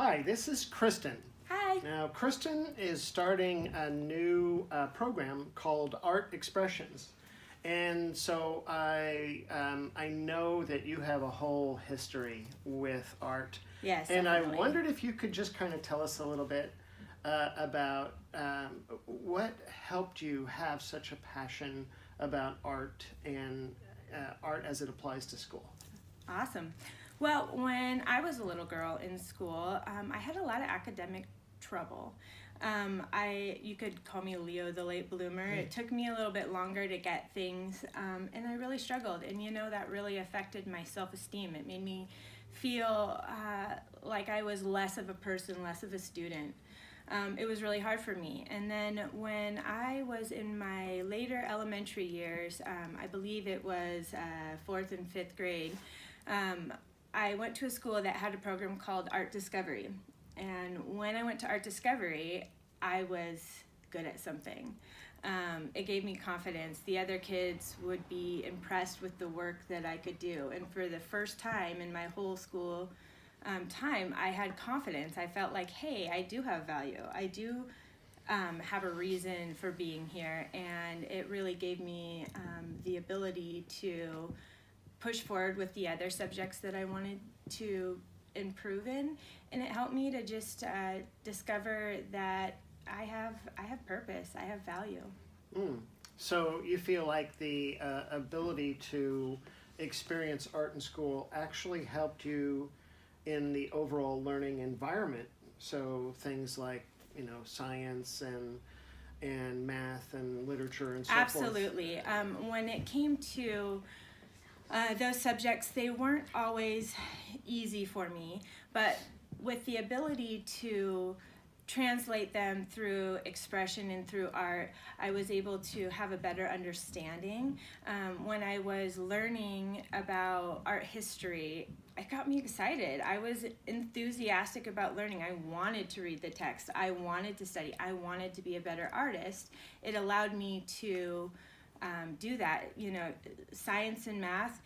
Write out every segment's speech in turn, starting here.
Hi, this is Kristen. Hi. Now, Kristen is starting a new program called Art Expressions. And so I know that you have a whole history with art. Yes, And definitely. I wondered if you could just kind of tell us a little bit about what helped you have such a passion about art and art as it applies to school. Awesome. Well, when I was a little girl in school, I had a lot of academic trouble. You could call me Leo the late bloomer. It took me a little bit longer to get things, and I really struggled. And that really affected my self-esteem. It made me feel like I was less of a person, less of a student. It was really hard for me. And then when I was in my later elementary years, I believe it was 4th and 5th grade, I went to a school that had a program called Art Discovery. And when I went to Art Discovery, I was good at something. It gave me confidence. The other kids would be impressed with the work that I could do. And for the first time in my whole school time, I had confidence. I felt like, hey, I do have value. I do have a reason for being here. And it really gave me the ability to push forward with the other subjects that I wanted to improve in, and it helped me to just discover that I have purpose, I have value. So you feel like the ability to experience art in school actually helped you in the overall learning environment. So things like science and math and literature and so forth. Absolutely. When it came to those subjects, they weren't always easy for me, but with the ability to translate them through expression and through art, I was able to have a better understanding. When I was learning about art history, it got me excited. I was enthusiastic about learning. I wanted to read the text. I wanted to study. I wanted to be a better artist. It allowed me to do that. Science and math,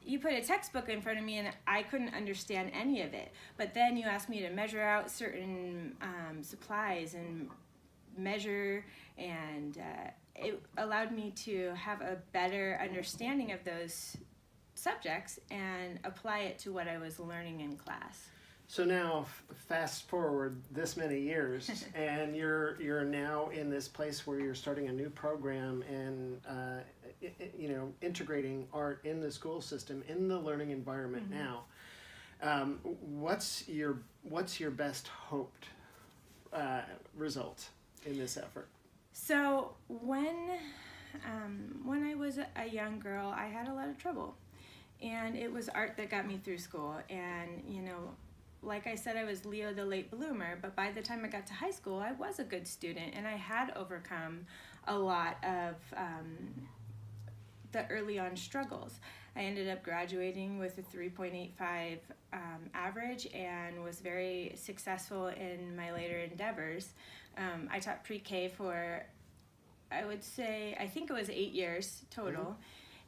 you put a textbook in front of me and I couldn't understand any of it. But then you asked me to measure out certain supplies and measure, and it allowed me to have a better understanding of those subjects and apply it to what I was learning in class. So now, fast forward this many years, and you're now in this place where you're starting a new program and integrating art in the school system, in the learning environment now. What's your best hoped result in this effort? So when I was a young girl, I had a lot of trouble, and it was art that got me through school. And like I said, I was Leo the late bloomer, but by the time I got to high school, I was a good student, and I had overcome a lot of the early on struggles. I ended up graduating with a 3.85 average and was very successful in my later endeavors. I taught pre-K for, I think it was 8 years total.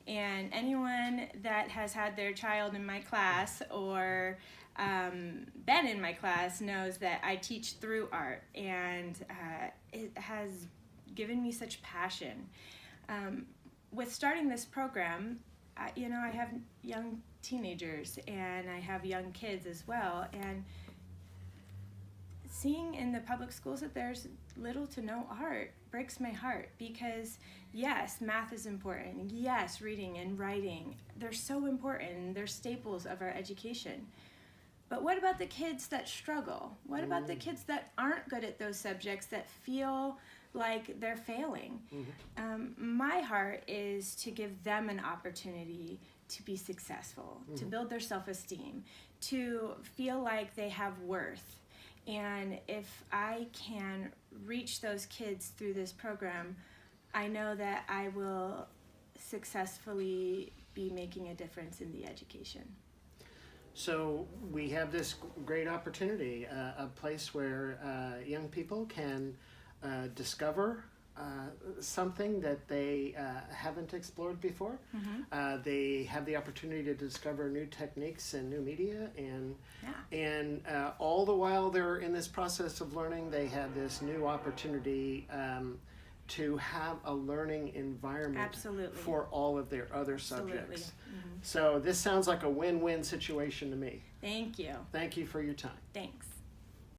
And anyone that has had their child in my class or been in my class knows that I teach through art, and it has given me such passion. With starting this program, I have young teenagers and I have young kids as well, and seeing in the public schools that there's little to no art breaks my heart, because yes, math is important. Yes, reading and writing, they're so important. They're staples of our education. But what about the kids that struggle? What about the kids that aren't good at those subjects, that feel like they're failing? My heart is to give them an opportunity to be successful, to build their self-esteem, to feel like they have worth. And if I can reach those kids through this program, I know that I will successfully be making a difference in the education. So we have this great opportunity, a place where young people can discover something that they haven't explored before. They have the opportunity to discover new techniques and new media, and all the while they're in this process of learning, they have this new opportunity to have a learning environment Absolutely. for all of their other Absolutely. subjects. So this sounds like a win-win situation to me. Thank you. Thank you for your time. Thanks.